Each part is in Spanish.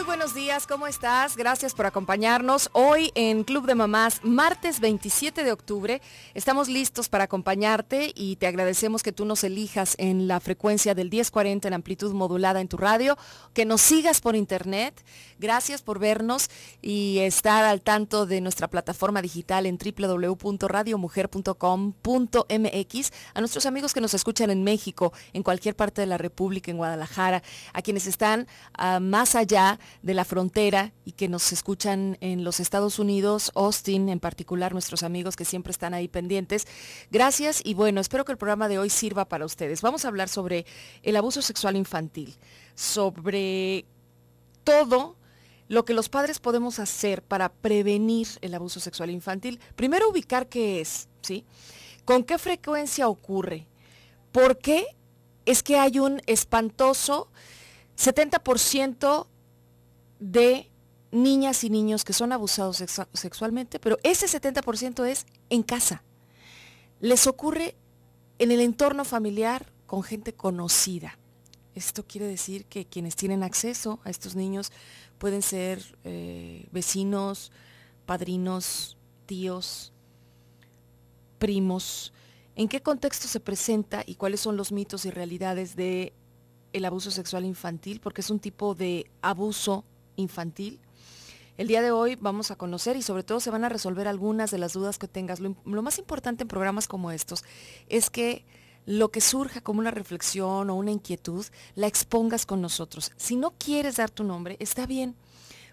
Muy buenos días, ¿cómo estás? Gracias por acompañarnos. Hoy en Club de Mamás, martes 27 de octubre, estamos listos para acompañarte y te agradecemos que tú nos elijas en la frecuencia del 1040 en amplitud modulada en tu radio, que nos sigas por internet. Gracias por vernos y estar al tanto de nuestra plataforma digital en www.radiomujer.com.mx. A nuestros amigos que nos escuchan en México, en cualquier parte de la República, en Guadalajara, a quienes están más allá de la frontera y que nos escuchan en los Estados Unidos, Austin en particular, nuestros amigos que siempre están ahí pendientes. Gracias y bueno, espero que el programa de hoy sirva para ustedes. Vamos a hablar sobre el abuso sexual infantil, sobre todo lo que los padres podemos hacer para prevenir el abuso sexual infantil. Primero ubicar qué es, ¿sí? ¿Con qué frecuencia ocurre? ¿Por qué es que hay un espantoso 70% de niñas y niños que son abusados sexualmente, pero ese 70% es en casa? Les ocurre en el entorno familiar con gente conocida. Esto quiere decir que quienes tienen acceso a estos niños pueden ser vecinos, padrinos, tíos, primos. ¿En qué contexto se presenta y cuáles son los mitos y realidades de el abuso sexual infantil? Porque es un tipo de abuso infantil. El día de hoy vamos a conocer y sobre todo se van a resolver algunas de las dudas que tengas. Lo más importante en programas como estos es que lo que surja como una reflexión o una inquietud, la expongas con nosotros. Si no quieres dar tu nombre, está bien,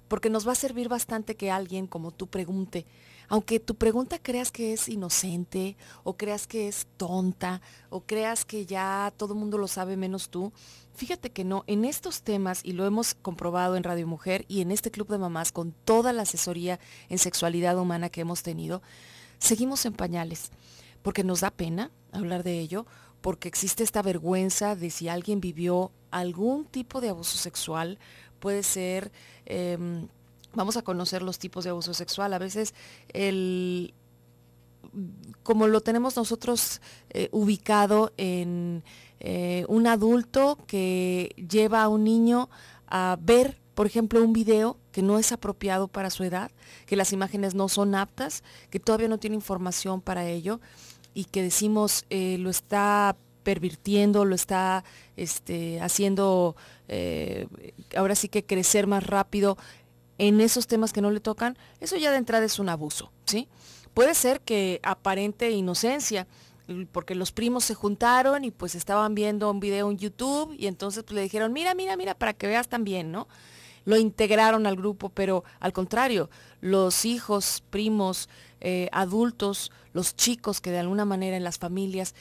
porque nos va a servir bastante que alguien como tú pregunte. Aunque tu pregunta creas que es inocente, o creas que es tonta, o creas que ya todo el mundo lo sabe menos tú, fíjate que no, en estos temas, y lo hemos comprobado en Radio Mujer y en este Club de Mamás, con toda la asesoría en sexualidad humana que hemos tenido, seguimos en pañales, porque nos da pena hablar de ello, porque existe esta vergüenza de si alguien vivió algún tipo de abuso sexual, puede ser... vamos a conocer los tipos de abuso sexual. A veces, como lo tenemos nosotros ubicado en un adulto que lleva a un niño a ver, por ejemplo, un video que no es apropiado para su edad, que las imágenes no son aptas, que todavía no tiene información para ello, y que decimos lo está pervirtiendo, lo está haciendo ahora sí que crecer más rápido en esos temas que no le tocan. Eso ya de entrada es un abuso, ¿sí? Puede ser que aparente inocencia, porque los primos se juntaron y pues estaban viendo un video en YouTube y entonces pues le dijeron, mira, para que veas también, ¿no? Lo integraron al grupo, pero al contrario, los hijos, primos, adultos, los chicos que de alguna manera en las familias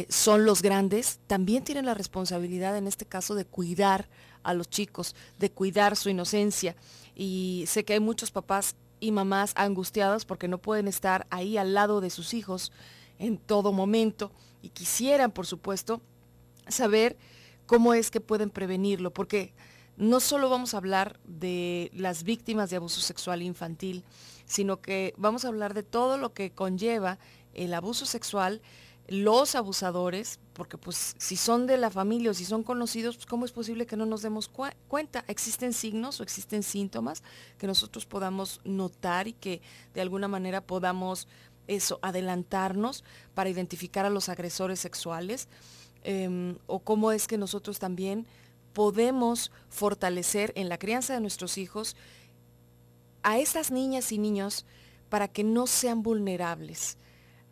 son los grandes, también tienen la responsabilidad en este caso de cuidar a los chicos, de cuidar su inocencia. Y sé que hay muchos papás y mamás angustiados porque no pueden estar ahí al lado de sus hijos en todo momento y quisieran, por supuesto, saber cómo es que pueden prevenirlo, porque no solo vamos a hablar de las víctimas de abuso sexual infantil, sino que vamos a hablar de todo lo que conlleva el abuso sexual, los abusadores, porque pues si son de la familia o si son conocidos, pues cómo es posible que no nos demos cuenta. ¿Existen signos o existen síntomas que nosotros podamos notar y que de alguna manera podamos adelantarnos para identificar a los agresores sexuales? O cómo es que nosotros también podemos fortalecer en la crianza de nuestros hijos a estas niñas y niños para que no sean vulnerables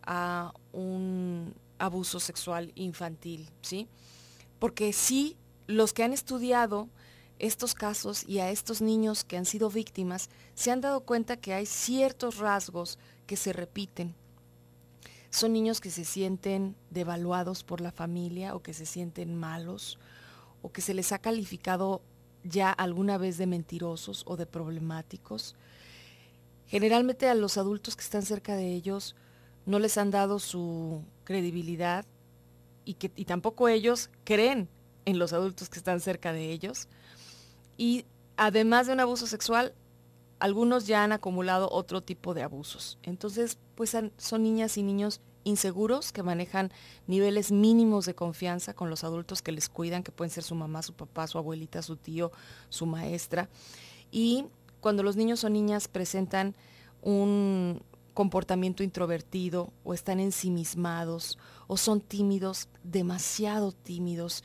a un abuso sexual infantil, ¿sí? Porque sí, los que han estudiado estos casos y a estos niños que han sido víctimas, se han dado cuenta que hay ciertos rasgos que se repiten. Son niños que se sienten devaluados por la familia o que se sienten malos o que se les ha calificado ya alguna vez de mentirosos o de problemáticos. Generalmente a los adultos que están cerca de ellos no les han dado su credibilidad y tampoco ellos creen en los adultos que están cerca de ellos. Y además de un abuso sexual, algunos ya han acumulado otro tipo de abusos. Entonces, pues son niñas y niños inseguros que manejan niveles mínimos de confianza con los adultos que les cuidan, que pueden ser su mamá, su papá, su abuelita, su tío, su maestra. y cuando los niños o niñas presentan un comportamiento introvertido o están ensimismados o son tímidos, demasiado tímidos.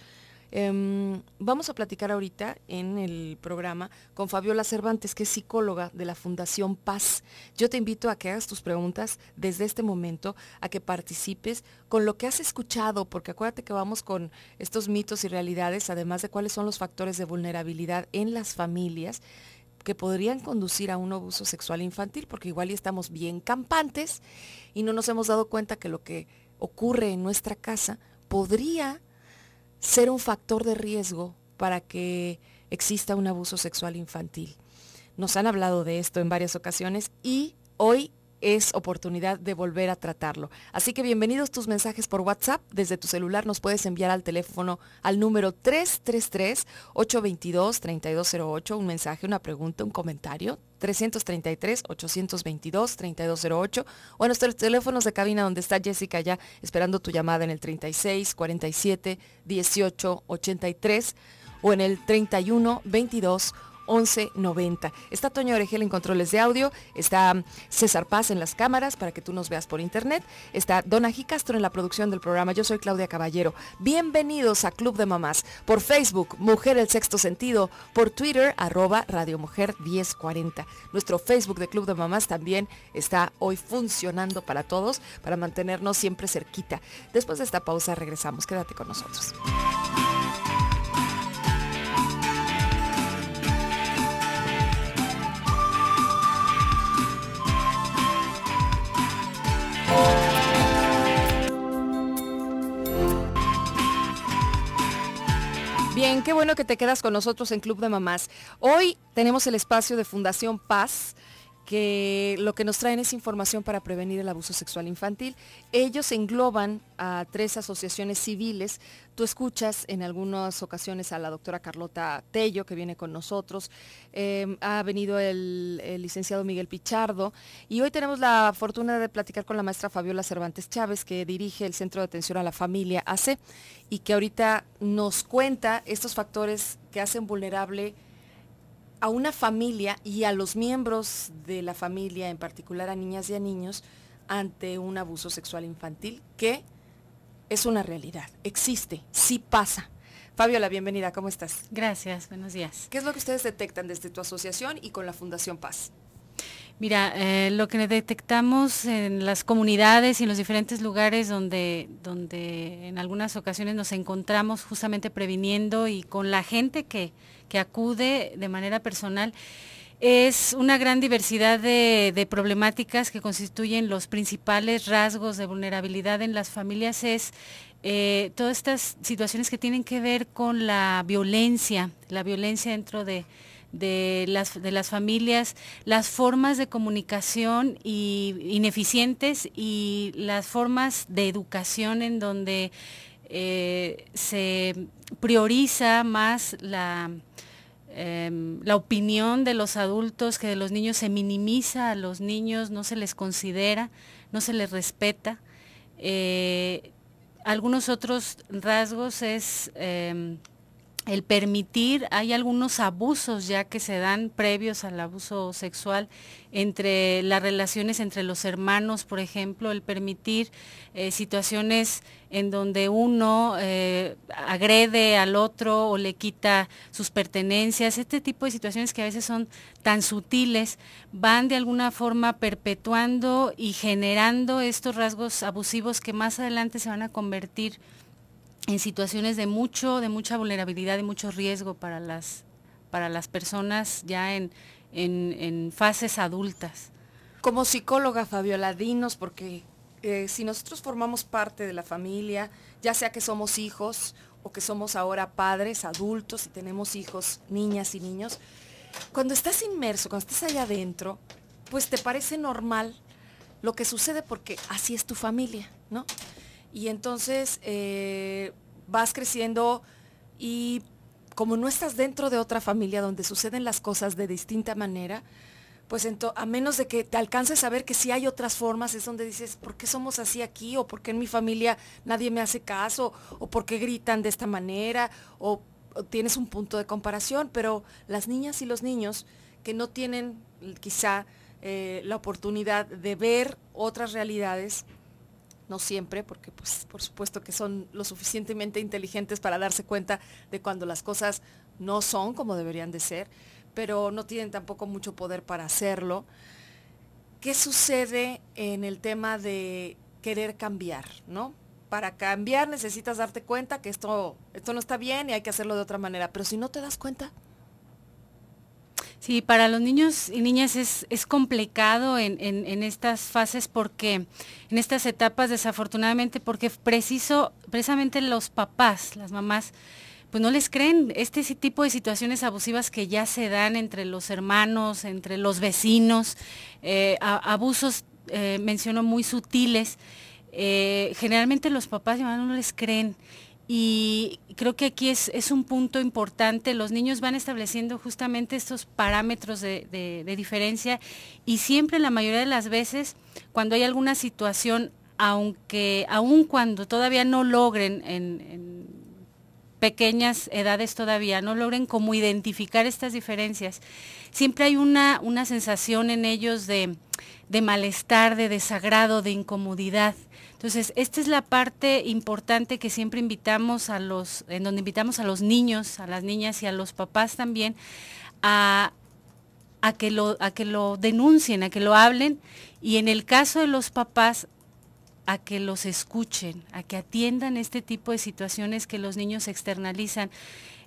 Vamos a platicar ahorita en el programa con Fabiola Cervantes, que es psicóloga de la Fundación Paz. Yo te invito a que hagas tus preguntas desde este momento, a que participes con lo que has escuchado, porque acuérdate que vamos con estos mitos y realidades, además de cuáles son los factores de vulnerabilidad en las familias que podrían conducir a un abuso sexual infantil, porque igual ya estamos bien campantes y no nos hemos dado cuenta que lo que ocurre en nuestra casa podría ser un factor de riesgo para que exista un abuso sexual infantil. Nos han hablado de esto en varias ocasiones y hoy es oportunidad de volver a tratarlo. Así que bienvenidos tus mensajes por WhatsApp. Desde tu celular nos puedes enviar al teléfono al número 333-822-3208, un mensaje, una pregunta, un comentario, 333-822-3208, o a nuestros teléfonos de cabina donde está Jessica ya esperando tu llamada en el 36-47-18-83 o en el 31-22-11-90. Está Toño Oregel en controles de audio, está César Paz en las cámaras para que tú nos veas por internet, está Donna G. Castro en la producción del programa. Yo soy Claudia Caballero. Bienvenidos a Club de Mamás. Por Facebook, Mujer el Sexto Sentido. Por Twitter, @Radio Mujer 1040. Nuestro Facebook de Club de Mamás también está hoy funcionando para todos, para mantenernos siempre cerquita. Después de esta pausa regresamos. Quédate con nosotros. Bien, qué bueno que te quedas con nosotros en Club de Mamás. Hoy tenemos el espacio de Fundación Paz, que lo que nos traen es información para prevenir el abuso sexual infantil. Ellos engloban a 3 asociaciones civiles. Tú escuchas en algunas ocasiones a la doctora Carlota Tello, que viene con nosotros. Ha venido el licenciado Miguel Pichardo. Y hoy tenemos la fortuna de platicar con la maestra Fabiola Cervantes Chávez, que dirige el Centro de Atención a la Familia, AC, y que ahorita nos cuenta estos factores que hacen vulnerable a una familia y a los miembros de la familia, en particular a niñas y a niños, ante un abuso sexual infantil, que es una realidad, existe, sí pasa. Fabiola, bienvenida, ¿cómo estás? Gracias, buenos días. ¿Qué es lo que ustedes detectan desde tu asociación y con la Fundación Paz? Mira, lo que detectamos en las comunidades y en los diferentes lugares donde en algunas ocasiones nos encontramos justamente previniendo y con la gente que acude de manera personal, es una gran diversidad de problemáticas que constituyen los principales rasgos de vulnerabilidad en las familias. Es todas estas situaciones que tienen que ver con la violencia dentro de las familias, las formas de comunicación ineficientes y las formas de educación en donde se prioriza más la opinión de los adultos que de los niños, se minimiza a los niños, no se les considera, no se les respeta. Algunos otros rasgos es el permitir, hay algunos abusos ya que se dan previos al abuso sexual entre las relaciones entre los hermanos, por ejemplo, el permitir situaciones en donde uno agrede al otro o le quita sus pertenencias. Este tipo de situaciones que a veces son tan sutiles van de alguna forma perpetuando y generando estos rasgos abusivos que más adelante se van a convertir en situaciones de mucha vulnerabilidad y mucho riesgo para las personas ya en fases adultas. Como psicóloga, Fabiola, dinos, porque si nosotros formamos parte de la familia, ya sea que somos hijos o que somos ahora padres, adultos y tenemos hijos, niñas y niños, cuando estás inmerso, cuando estás allá adentro, pues te parece normal lo que sucede porque así es tu familia, ¿no? Y entonces vas creciendo y como no estás dentro de otra familia donde suceden las cosas de distinta manera, pues a menos de que te alcances a ver que sí hay otras formas, es donde dices, ¿por qué somos así aquí? ¿O por qué en mi familia nadie me hace caso? ¿O por qué gritan de esta manera? O tienes un punto de comparación, pero las niñas y los niños que no tienen quizá la oportunidad de ver otras realidades, no siempre, porque pues por supuesto que son lo suficientemente inteligentes para darse cuenta de cuando las cosas no son como deberían de ser, pero no tienen tampoco mucho poder para hacerlo. ¿Qué sucede en el tema de querer cambiar, no? Para cambiar necesitas darte cuenta que esto no está bien y hay que hacerlo de otra manera, pero si no te das cuenta. Sí, para los niños y niñas es complicado en estas fases porque, en estas etapas desafortunadamente, porque precisamente los papás, las mamás, pues no les creen ese tipo de situaciones abusivas que ya se dan entre los hermanos, entre los vecinos, abusos, menciono, muy sutiles. Generalmente los papás y mamás no les creen. Y creo que aquí es un punto importante, los niños van estableciendo justamente estos parámetros de diferencia y siempre, la mayoría de las veces, cuando hay alguna situación, aun cuando todavía no logren en pequeñas edades todavía, no logren como identificar estas diferencias, siempre hay una sensación en ellos de malestar, de desagrado, de incomodidad. Entonces, esta es la parte importante que siempre en donde invitamos a los niños, a las niñas y a los papás también, a que lo denuncien, a que lo hablen, y en el caso de los papás, a que los escuchen, a que atiendan este tipo de situaciones que los niños externalizan.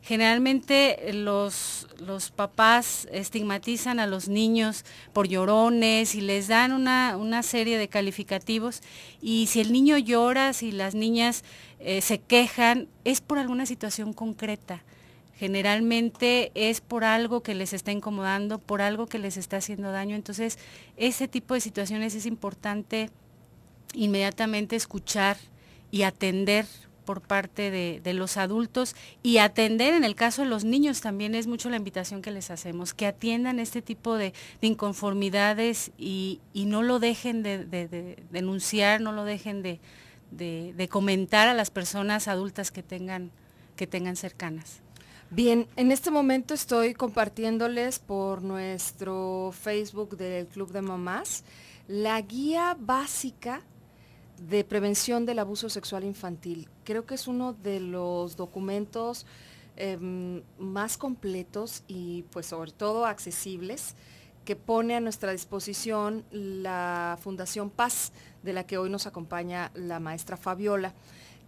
Generalmente los papás estigmatizan a los niños por llorones y les dan una serie de calificativos, y si el niño llora, si las niñas se quejan, es por alguna situación concreta. Generalmente es por algo que les está incomodando, por algo que les está haciendo daño. Entonces, ese tipo de situaciones es importante inmediatamente escuchar y atender por parte de los adultos, y atender en el caso de los niños también es mucho la invitación que les hacemos, que atiendan este tipo de inconformidades y no lo dejen de denunciar, no lo dejen de comentar a las personas adultas que tengan cercanas. Bien, en este momento estoy compartiéndoles por nuestro Facebook del Club de Mamás la guía básica de prevención del abuso sexual infantil. Creo que es uno de los documentos más completos y pues sobre todo accesibles que pone a nuestra disposición la Fundación Paz, de la que hoy nos acompaña la maestra Fabiola.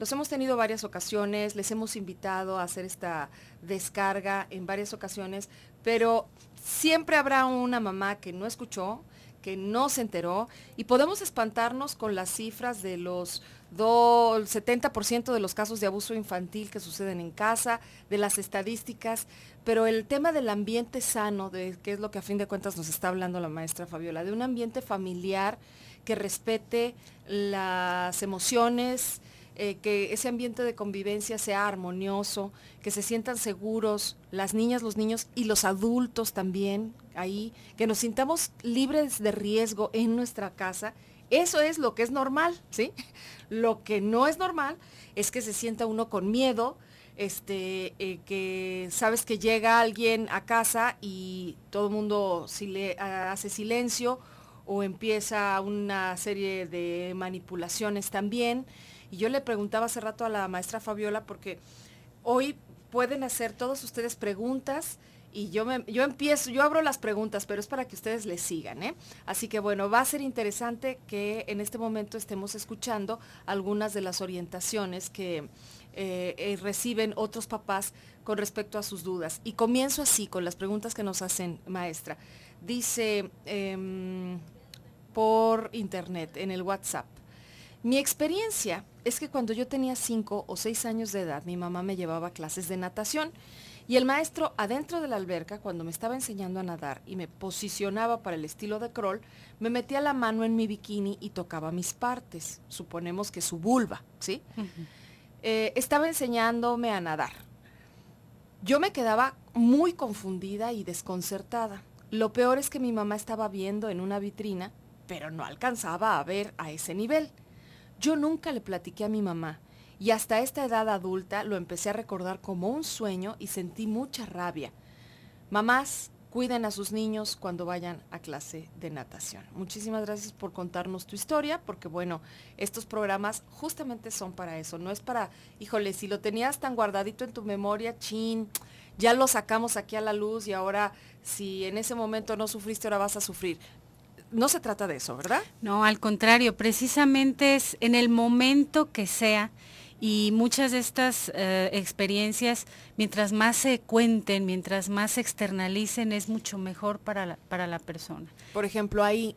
Los hemos tenido varias ocasiones, les hemos invitado a hacer esta descarga en varias ocasiones, pero siempre habrá una mamá que no escuchó, que no se enteró, y podemos espantarnos con las cifras de los 70% de los casos de abuso infantil que suceden en casa, de las estadísticas, pero el tema del ambiente sano, que es lo que a fin de cuentas nos está hablando la maestra Fabiola, de un ambiente familiar que respete las emociones, que ese ambiente de convivencia sea armonioso, que se sientan seguros las niñas, los niños y los adultos también ahí, que nos sintamos libres de riesgo en nuestra casa. Eso es lo que es normal, ¿sí? Lo que no es normal es que se sienta uno con miedo, que sabes que llega alguien a casa y todo el mundo hace silencio o empieza una serie de manipulaciones también. Y yo le preguntaba hace rato a la maestra Fabiola, porque hoy pueden hacer todos ustedes preguntas y yo abro las preguntas, pero es para que ustedes les sigan, ¿eh? Así que bueno, va a ser interesante que en este momento estemos escuchando algunas de las orientaciones que reciben otros papás con respecto a sus dudas. Y comienzo así con las preguntas que nos hacen, maestra. Dice por internet, en el WhatsApp: mi experiencia es que cuando yo tenía 5 o 6 años de edad, mi mamá me llevaba a clases de natación y el maestro adentro de la alberca, cuando me estaba enseñando a nadar y me posicionaba para el estilo de crawl, me metía la mano en mi bikini y tocaba mis partes, suponemos que su vulva, ¿sí? Uh-huh. Estaba enseñándome a nadar. Yo me quedaba muy confundida y desconcertada. Lo peor es que mi mamá estaba viendo en una vitrina, pero no alcanzaba a ver a ese nivel. Yo nunca le platiqué a mi mamá y hasta esta edad adulta lo empecé a recordar como un sueño y sentí mucha rabia. Mamás, cuiden a sus niños cuando vayan a clase de natación. Muchísimas gracias por contarnos tu historia, porque bueno, estos programas justamente son para eso, no es para, híjole, si lo tenías tan guardadito en tu memoria, chin, ya lo sacamos aquí a la luz y ahora si en ese momento no sufriste, ahora vas a sufrir. No se trata de eso, ¿verdad? No, al contrario, precisamente es en el momento que sea. Y muchas de estas experiencias, mientras más se cuenten, mientras más se externalicen, es mucho mejor para la persona. Por ejemplo, ahí,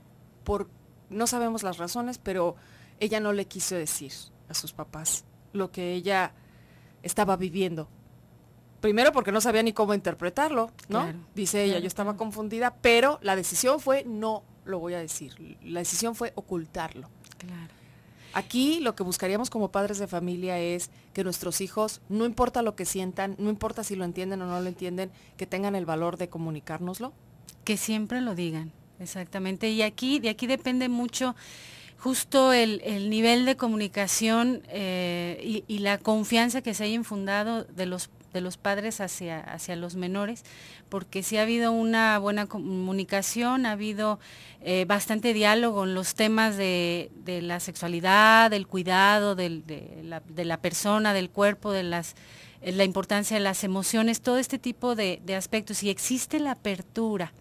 no sabemos las razones, pero ella no le quiso decir a sus papás lo que ella estaba viviendo. Primero porque no sabía ni cómo interpretarlo, ¿no? Claro, dice ella, yo estaba confundida, pero la decisión fue, no lo voy a decir, la decisión fue ocultarlo. Claro. Aquí lo que buscaríamos como padres de familia es que nuestros hijos, no importa lo que sientan, no importa si lo entienden o no lo entienden, que tengan el valor de comunicárnoslo. Que siempre lo digan, exactamente. Y de aquí depende mucho justo el nivel de comunicación y la confianza que se haya infundado de los padres hacia los menores, porque sí ha habido una buena comunicación, ha habido bastante diálogo en los temas de la sexualidad, del cuidado de la persona, del cuerpo, la importancia de las emociones, todo este tipo de aspectos. Y existe la apertura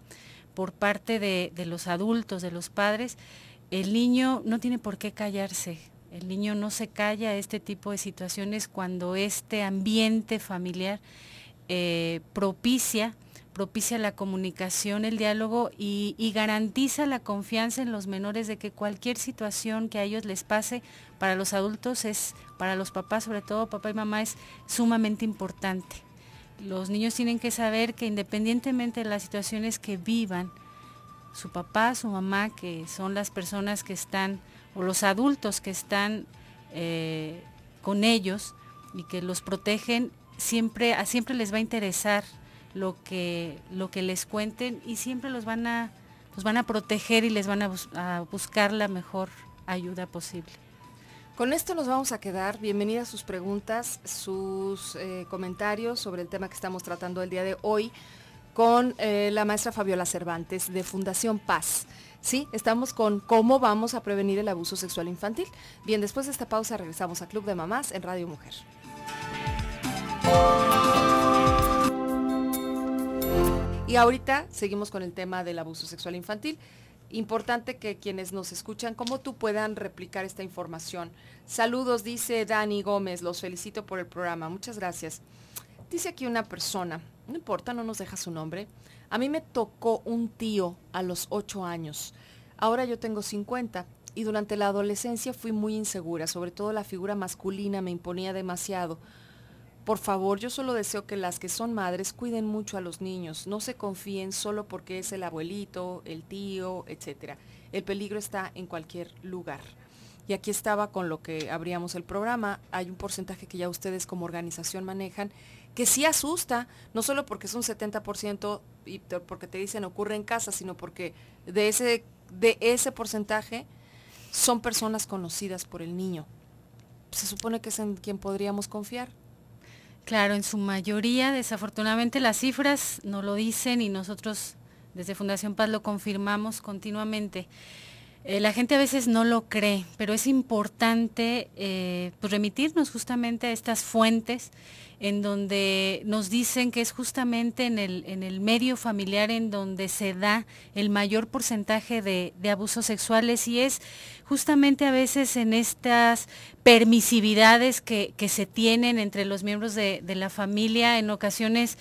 por parte de los adultos, de los padres, el niño no tiene por qué callarse. El niño no se calla a este tipo de situaciones cuando este ambiente familiar propicia la comunicación, el diálogo y garantiza la confianza en los menores de que cualquier situación que a ellos les pase, para los adultos para los papás, sobre todo papá y mamá, es sumamente importante. Los niños tienen que saber que independientemente de las situaciones que vivan, su papá, su mamá, que son las personas que están, o los adultos que están con ellos y que los protegen, siempre les va a interesar lo que les cuenten y siempre los van a proteger y les van a buscar la mejor ayuda posible. Con esto nos vamos a quedar. Bienvenidas sus preguntas, sus comentarios sobre el tema que estamos tratando el día de hoy con la maestra Fabiola Cervantes de Fundación Paz. Sí, estamos con cómo vamos a prevenir el abuso sexual infantil. Bien, después de esta pausa regresamos a Club de Mamás en Radio Mujer. Y ahorita seguimos con el tema del abuso sexual infantil. Importante que quienes nos escuchan, como tú, puedan replicar esta información. Saludos, dice Dani Gómez, los felicito por el programa, muchas gracias. Dice aquí una persona, no importa, no nos deja su nombre, a mí me tocó un tío a los 8 años, ahora yo tengo 50 y durante la adolescencia fui muy insegura, sobre todo la figura masculina me imponía demasiado. Por favor, yo solo deseo que las que son madres cuiden mucho a los niños, no se confíen solo porque es el abuelito, el tío, etc. El peligro está en cualquier lugar. Y aquí estaba con lo que abríamos el programa, hay un porcentaje que ya ustedes como organización manejan, que sí asusta, no solo porque es un 70% y porque te dicen ocurre en casa, sino porque de ese porcentaje son personas conocidas por el niño. Se supone que es en quien podríamos confiar. Claro, en su mayoría, desafortunadamente las cifras no lo dicen y nosotros desde Fundación Paz lo confirmamos continuamente. La gente a veces no lo cree, pero es importante pues remitirnos justamente a estas fuentes en donde nos dicen que es justamente en el medio familiar en donde se da el mayor porcentaje de abusos sexuales y es justamente a veces en estas permisividades que se tienen entre los miembros de la familia. En ocasiones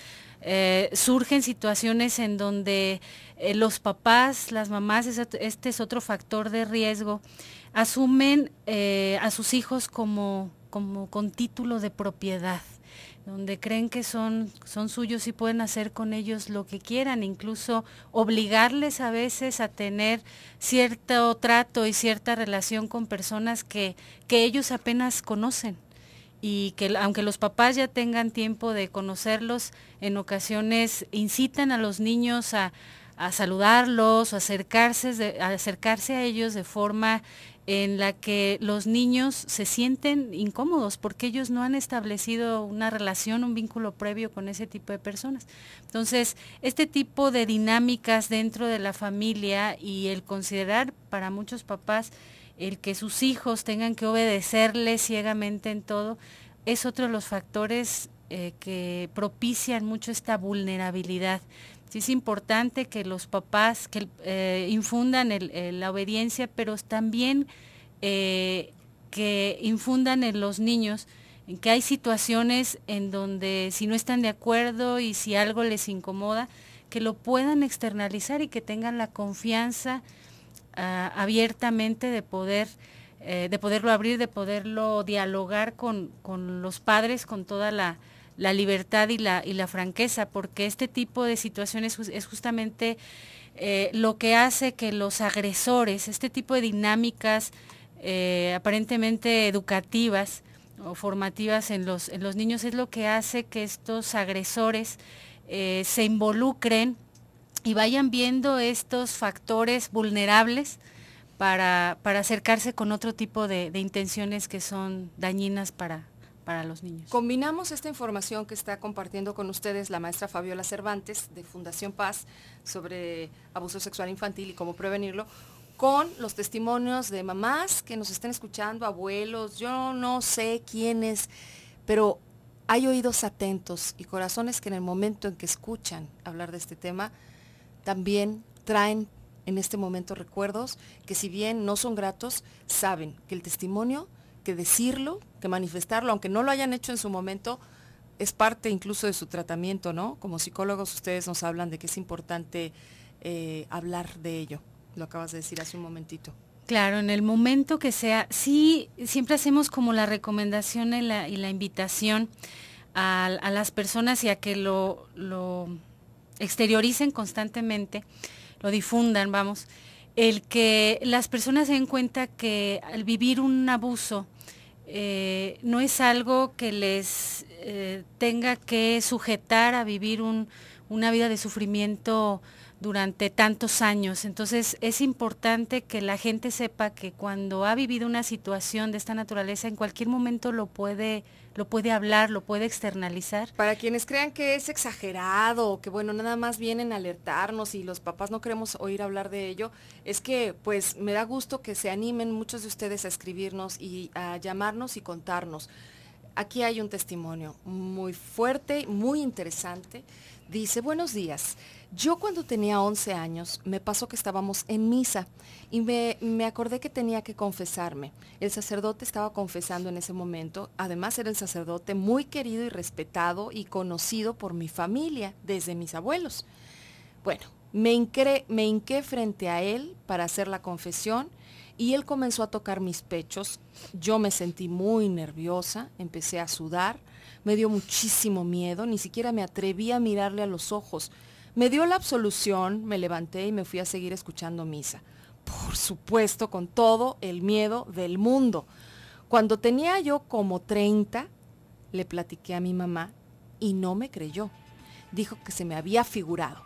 surgen situaciones en donde los papás, las mamás, este es otro factor de riesgo, asumen a sus hijos como con título de propiedad, donde creen que son suyos y pueden hacer con ellos lo que quieran, incluso obligarles a veces a tener cierto trato y cierta relación con personas que ellos apenas conocen. Y que aunque los papás ya tengan tiempo de conocerlos, en ocasiones incitan a los niños a saludarlos, o acercarse a ellos de forma en la que los niños se sienten incómodos porque ellos no han establecido una relación, un vínculo previo con ese tipo de personas. Entonces, este tipo de dinámicas dentro de la familia y el considerar para muchos papás el que sus hijos tengan que obedecerles ciegamente en todo, es otro de los factores que propician mucho esta vulnerabilidad. Sí, es importante que los papás infundan la obediencia, pero también que infundan en los niños en que hay situaciones en donde si no están de acuerdo y si algo les incomoda, que lo puedan externalizar y que tengan la confianza abiertamente de poderlo abrir, de poderlo dialogar con los padres con toda la libertad y la franqueza, porque este tipo de situaciones es justamente lo que hace que los agresores, este tipo de dinámicas aparentemente educativas o formativas en los niños, es lo que hace que estos agresores se involucren y vayan viendo estos factores vulnerables para acercarse con otro tipo de intenciones que son dañinas para los niños. Combinamos esta información que está compartiendo con ustedes la maestra Fabiola Cervantes de Fundación Paz sobre abuso sexual infantil y cómo prevenirlo, con los testimonios de mamás que nos estén escuchando, abuelos, yo no sé quiénes, pero hay oídos atentos y corazones que en el momento en que escuchan hablar de este tema, también traen en este momento recuerdos que, si bien no son gratos, saben que el testimonio, que decirlo, que manifestarlo, aunque no lo hayan hecho en su momento, es parte incluso de su tratamiento, ¿no? Como psicólogos ustedes nos hablan de que es importante hablar de ello. Lo acabas de decir hace un momentito. Claro, en el momento que sea, sí, siempre hacemos como la recomendación y la invitación a las personas y a que lo exterioricen constantemente, lo difundan, vamos, el que las personas se den cuenta que al vivir un abuso no es algo que les tenga que sujetar a vivir una vida de sufrimiento durante tantos años. Entonces es importante que la gente sepa que cuando ha vivido una situación de esta naturaleza, en cualquier momento lo puede hablar, lo puede externalizar. Para quienes crean que es exagerado, o que bueno, nada más vienen a alertarnos y los papás no queremos oír hablar de ello, es que pues me da gusto que se animen muchos de ustedes a escribirnos y a llamarnos y contarnos. Aquí hay un testimonio muy fuerte, muy interesante. Dice: buenos días. Yo cuando tenía 11 años me pasó que estábamos en misa y me acordé que tenía que confesarme. El sacerdote estaba confesando en ese momento. Además era el sacerdote muy querido y respetado y conocido por mi familia desde mis abuelos. Bueno, me hinqué frente a él para hacer la confesión y él comenzó a tocar mis pechos. Yo me sentí muy nerviosa, empecé a sudar, me dio muchísimo miedo, ni siquiera me atreví a mirarle a los ojos. Me dio la absolución, me levanté y me fui a seguir escuchando misa. Por supuesto, con todo el miedo del mundo. Cuando tenía yo como 30, le platiqué a mi mamá y no me creyó. Dijo que se me había figurado.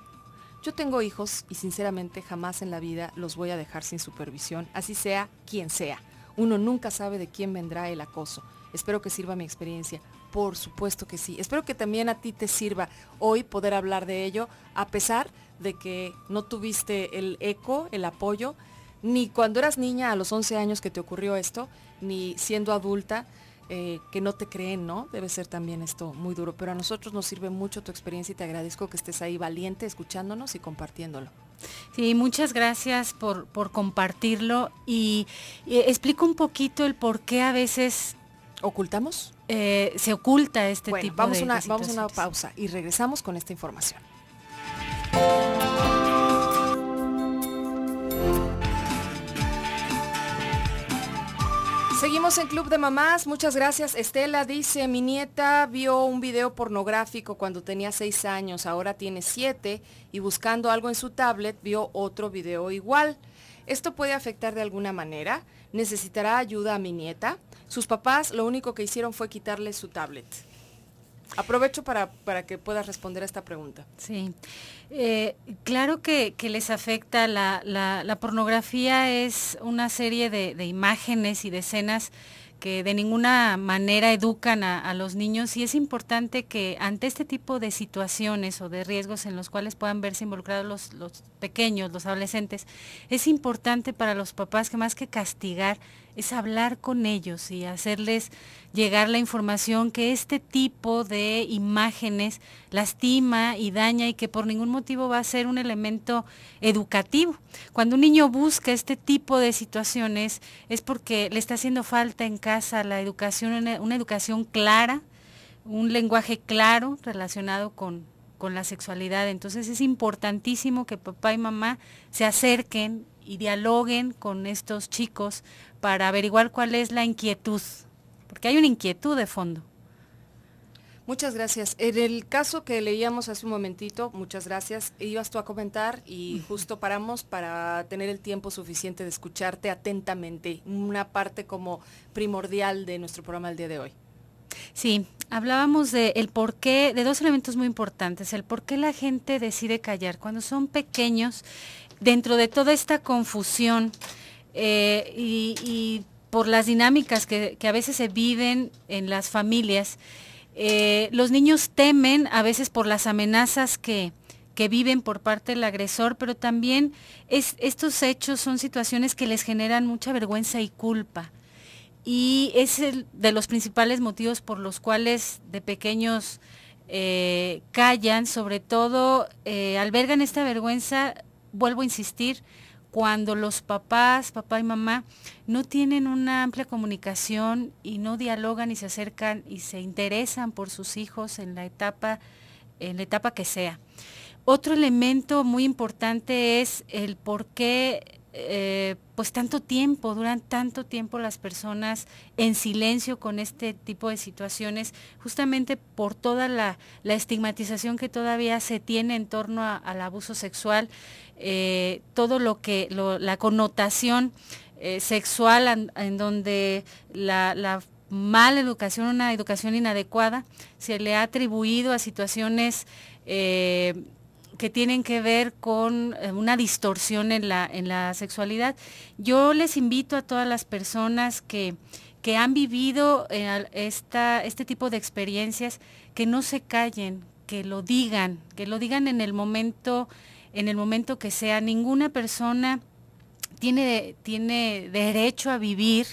Yo tengo hijos y sinceramente jamás en la vida los voy a dejar sin supervisión, así sea quien sea. Uno nunca sabe de quién vendrá el acoso. Espero que sirva mi experiencia. Por supuesto que sí. Espero que también a ti te sirva hoy poder hablar de ello, a pesar de que no tuviste el eco, el apoyo, ni cuando eras niña a los 11 años que te ocurrió esto, ni siendo adulta, que no te creen, ¿no? Debe ser también esto muy duro. Pero a nosotros nos sirve mucho tu experiencia y te agradezco que estés ahí valiente, escuchándonos y compartiéndolo. Sí, muchas gracias por compartirlo y explico un poquito el por qué a veces ¿Ocultamos? Se oculta este tipo vamos de situaciones. Vamos a una pausa y regresamos con esta información. Seguimos en Club de Mamás, muchas gracias. Estela dice: mi nieta vio un video pornográfico cuando tenía 6 años, ahora tiene 7 y buscando algo en su tablet vio otro video igual. ¿Esto puede afectar de alguna manera? ¿Necesitará ayuda a mi nieta? Sus papás lo único que hicieron fue quitarle su tablet. Aprovecho para que puedas responder a esta pregunta. Sí, claro que les afecta. La pornografía es una serie de imágenes y de escenas que de ninguna manera educan a los niños, y es importante que ante este tipo de situaciones o de riesgos en los cuales puedan verse involucrados los pequeños, los adolescentes, es importante para los papás que más que castigar es hablar con ellos y hacerles llegar la información que este tipo de imágenes lastima y daña y que por ningún motivo va a ser un elemento educativo. Cuando un niño busca este tipo de situaciones es porque le está haciendo falta en casa la educación, una educación clara, un lenguaje claro relacionado con la sexualidad. Entonces es importantísimo que papá y mamá se acerquen y dialoguen con estos chicos para averiguar cuál es la inquietud, porque hay una inquietud de fondo. Muchas gracias. En el caso que leíamos hace un momentito, muchas gracias, ibas tú a comentar y justo paramos para tener el tiempo suficiente de escucharte atentamente, una parte como primordial de nuestro programa del día de hoy. Sí, hablábamos de el porqué, de dos elementos muy importantes, el por qué la gente decide callar cuando son pequeños, dentro de toda esta confusión y por las dinámicas que a veces se viven en las familias. Los niños temen a veces por las amenazas que viven por parte del agresor, pero también estos hechos son situaciones que les generan mucha vergüenza y culpa. Y es de los principales motivos por los cuales de pequeños callan, sobre todo albergan esta vergüenza, vuelvo a insistir, cuando los papá y mamá no tienen una amplia comunicación y no dialogan y se acercan y se interesan por sus hijos en la etapa que sea. Otro elemento muy importante es el por qué pues duran tanto tiempo las personas en silencio con este tipo de situaciones, justamente por toda la estigmatización que todavía se tiene en torno al abuso sexual, todo la connotación sexual en donde la mala educación, una educación inadecuada, se le ha atribuido a situaciones que tienen que ver con una distorsión en la sexualidad. Yo les invito a todas las personas que han vivido este tipo de experiencias, que no se callen, que lo digan en el momento que sea. Ninguna persona tiene derecho a vivir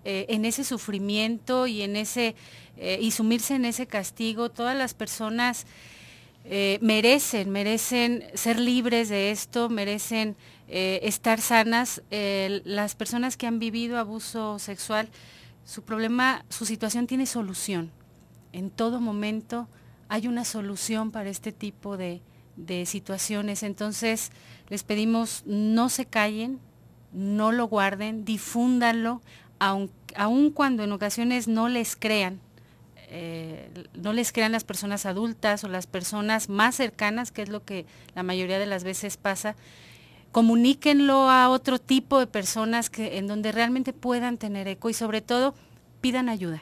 en ese sufrimiento y y sumirse en ese castigo. Todas las personas merecen ser libres de esto, merecen estar sanas. Las personas que han vivido abuso sexual, su situación tiene solución. En todo momento hay una solución para este tipo de situaciones. Entonces les pedimos, no se callen, no lo guarden, difúndanlo, aun cuando en ocasiones no les crean las personas adultas o las personas más cercanas, que es lo que la mayoría de las veces pasa. Comuníquenlo a otro tipo de personas en donde realmente puedan tener eco, y sobre todo pidan ayuda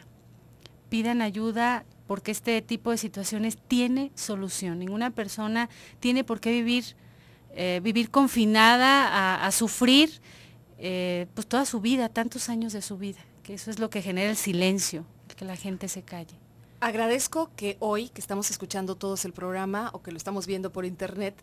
porque este tipo de situaciones tiene solución. Ninguna persona tiene por qué vivir confinada a sufrir pues toda su vida, tantos años de su vida, que eso es lo que genera el silencio, que la gente se calle. Agradezco que hoy, que estamos escuchando todos el programa o que lo estamos viendo por internet,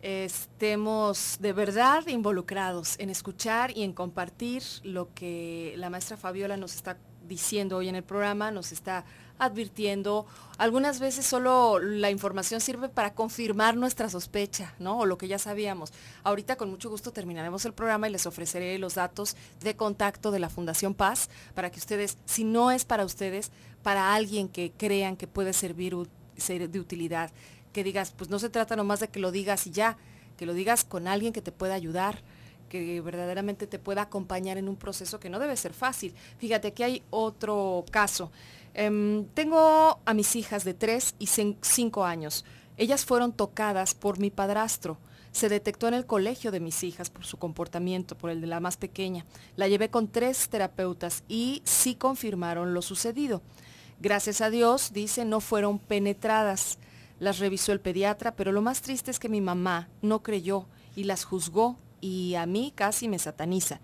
estemos de verdad involucrados en escuchar y en compartir lo que la maestra Fabiola nos está diciendo hoy en el programa, nos está advirtiendo. Algunas veces solo la información sirve para confirmar nuestra sospecha, ¿no? O lo que ya sabíamos. Ahorita con mucho gusto terminaremos el programa y les ofreceré los datos de contacto de la Fundación Paz para que ustedes, si no es para ustedes, para alguien que crean que puede ser de utilidad, que digas, pues no se trata nomás de que lo digas y ya, que lo digas con alguien que te pueda ayudar, que verdaderamente te pueda acompañar en un proceso que no debe ser fácil. Fíjate, aquí hay otro caso. Tengo a mis hijas de 3 y 5 años. Ellas fueron tocadas por mi padrastro. Se detectó en el colegio de mis hijas por su comportamiento, por el de la más pequeña. La llevé con 3 terapeutas y sí confirmaron lo sucedido. Gracias a Dios, dice, no fueron penetradas. Las revisó el pediatra, pero lo más triste es que mi mamá no creyó y las juzgó y a mí casi me sataniza.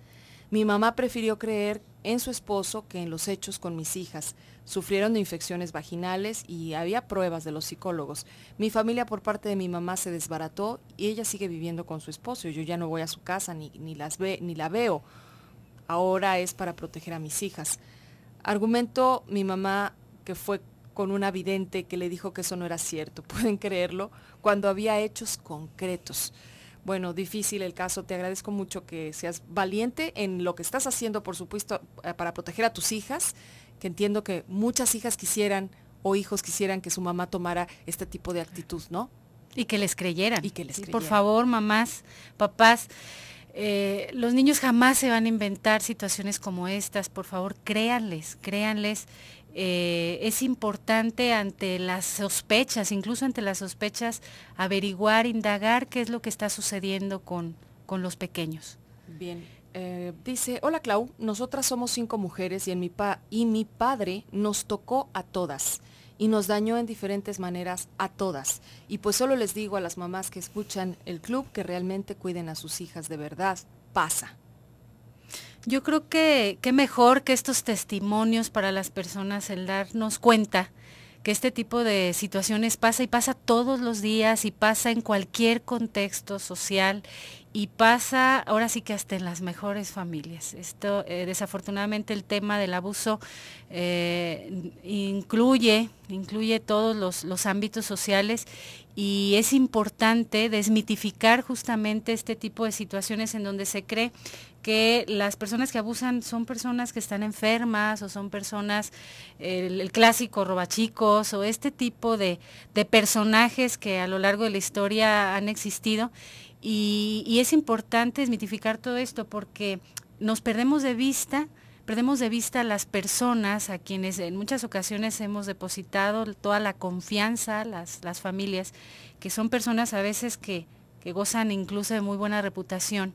Mi mamá prefirió creer en su esposo que en los hechos con mis hijas. Sufrieron de infecciones vaginales y había pruebas de los psicólogos. Mi familia por parte de mi mamá se desbarató y ella sigue viviendo con su esposo. Y yo ya no voy a su casa ni la veo. Ahora es para proteger a mis hijas. Argumentó mi mamá que fue con una vidente que le dijo que eso no era cierto. ¿Pueden creerlo? Cuando había hechos concretos. Bueno, difícil el caso, te agradezco mucho que seas valiente en lo que estás haciendo, por supuesto, para proteger a tus hijas, que entiendo que muchas hijas quisieran o hijos quisieran que su mamá tomara este tipo de actitud, ¿no? Y que les creyeran. Y que les creyeran. Por favor, mamás, papás, los niños jamás se van a inventar situaciones como estas, por favor, créanles. Es importante ante las sospechas, incluso ante las sospechas, averiguar, indagar qué es lo que está sucediendo con los pequeños. Bien, dice, hola Clau, nosotras somos 5 mujeres y mi padre nos tocó a todas y nos dañó en diferentes maneras a todas. Y pues solo les digo a las mamás que escuchan el club que realmente cuiden a sus hijas, de verdad, pasa. Yo creo que qué mejor que estos testimonios para las personas, el darnos cuenta que este tipo de situaciones pasa y pasa todos los días y pasa en cualquier contexto social y pasa ahora sí que hasta en las mejores familias. Esto desafortunadamente el tema del abuso incluye todos los ámbitos sociales y es importante desmitificar justamente este tipo de situaciones en donde se cree que las personas que abusan son personas que están enfermas o son personas, el clásico robachicos o este tipo de personajes que a lo largo de la historia han existido y es importante desmitificar todo esto porque nos perdemos de vista a las personas a quienes en muchas ocasiones hemos depositado toda la confianza, las familias, que son personas a veces que gozan incluso de muy buena reputación,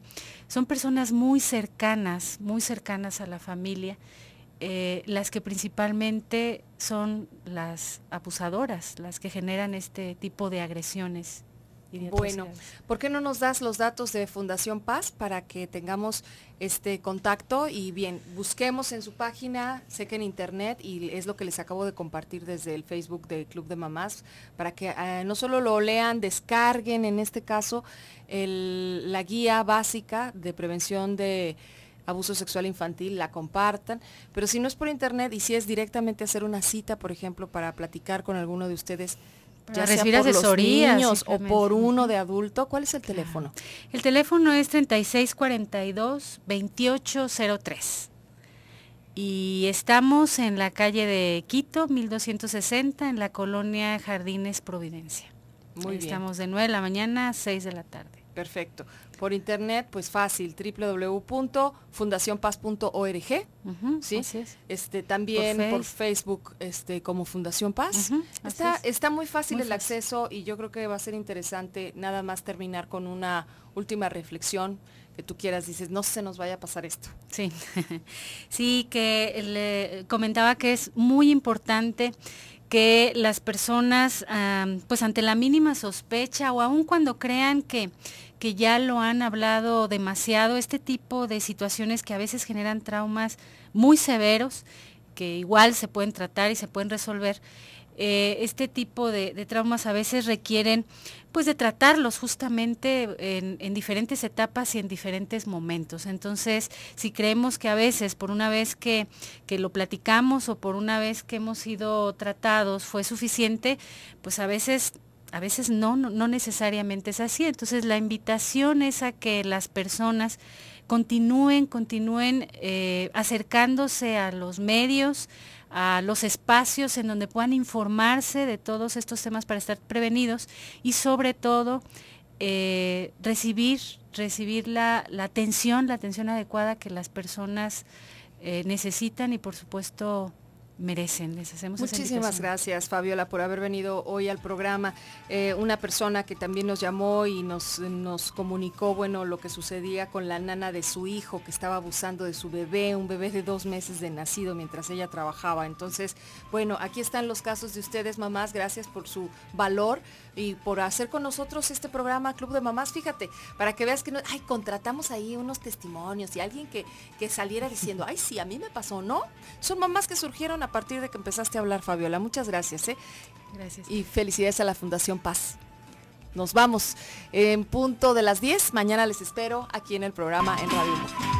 son personas muy cercanas a la familia, las que principalmente son las abusadoras, las que generan este tipo de agresiones. Bueno, ¿por qué no nos das los datos de Fundación Paz para que tengamos este contacto? Y bien, busquemos en su página, sé que en internet, y es lo que les acabo de compartir desde el Facebook del Club de Mamás, para que no solo lo lean, descarguen en este caso la guía básica de prevención de abuso sexual infantil, la compartan, pero si no es por internet y si es directamente hacer una cita, por ejemplo, para platicar con alguno de ustedes, ya sea por los niños o por uno de adulto, ¿cuál es el teléfono? El teléfono es 3642-2803 y estamos en la calle de Quito, 1260, en la colonia Jardines Providencia. Muy bien. Estamos de 9 de la mañana a 6 de la tarde. Perfecto. Por internet, pues fácil, www.fundacionpaz.org. ¿Sí? Así es. También por Facebook como Fundación Paz. Está muy fácil el acceso y yo creo que va a ser interesante nada más terminar con una última reflexión que tú quieras. Dices, no se nos vaya a pasar esto. Sí, sí, que le comentaba que es muy importante que las personas, pues ante la mínima sospecha o aun cuando crean que ya lo han hablado demasiado, este tipo de situaciones que a veces generan traumas muy severos, que igual se pueden tratar y se pueden resolver, este tipo de traumas a veces requieren pues de tratarlos justamente en diferentes etapas y en diferentes momentos. Entonces, si creemos que a veces por una vez que lo platicamos o por una vez que hemos sido tratados fue suficiente, pues a veces no necesariamente es así. Entonces la invitación es a que las personas continúen acercándose a los medios, a los espacios en donde puedan informarse de todos estos temas para estar prevenidos y sobre todo recibir la atención adecuada que las personas necesitan y por supuesto merecen. Les hacemos esa Muchísimas invitación. gracias, Fabiola, por haber venido hoy al programa. Una persona que también nos llamó y nos comunicó, bueno, lo que sucedía con la nana de su hijo, que estaba abusando de su bebé, un bebé de 2 meses de nacido mientras ella trabajaba. Entonces, bueno, aquí están los casos de ustedes, mamás. Gracias por su valor y por hacer con nosotros este programa Club de Mamás. Fíjate, para que veas que no, contratamos ahí unos testimonios y alguien que saliera diciendo, ay, sí, a mí me pasó, ¿no? Son mamás que surgieron a partir de que empezaste a hablar, Fabiola. Muchas gracias. Gracias. Y felicidades a la Fundación Paz. Nos vamos en punto de las 10. Mañana les espero aquí en el programa en Radio Humor.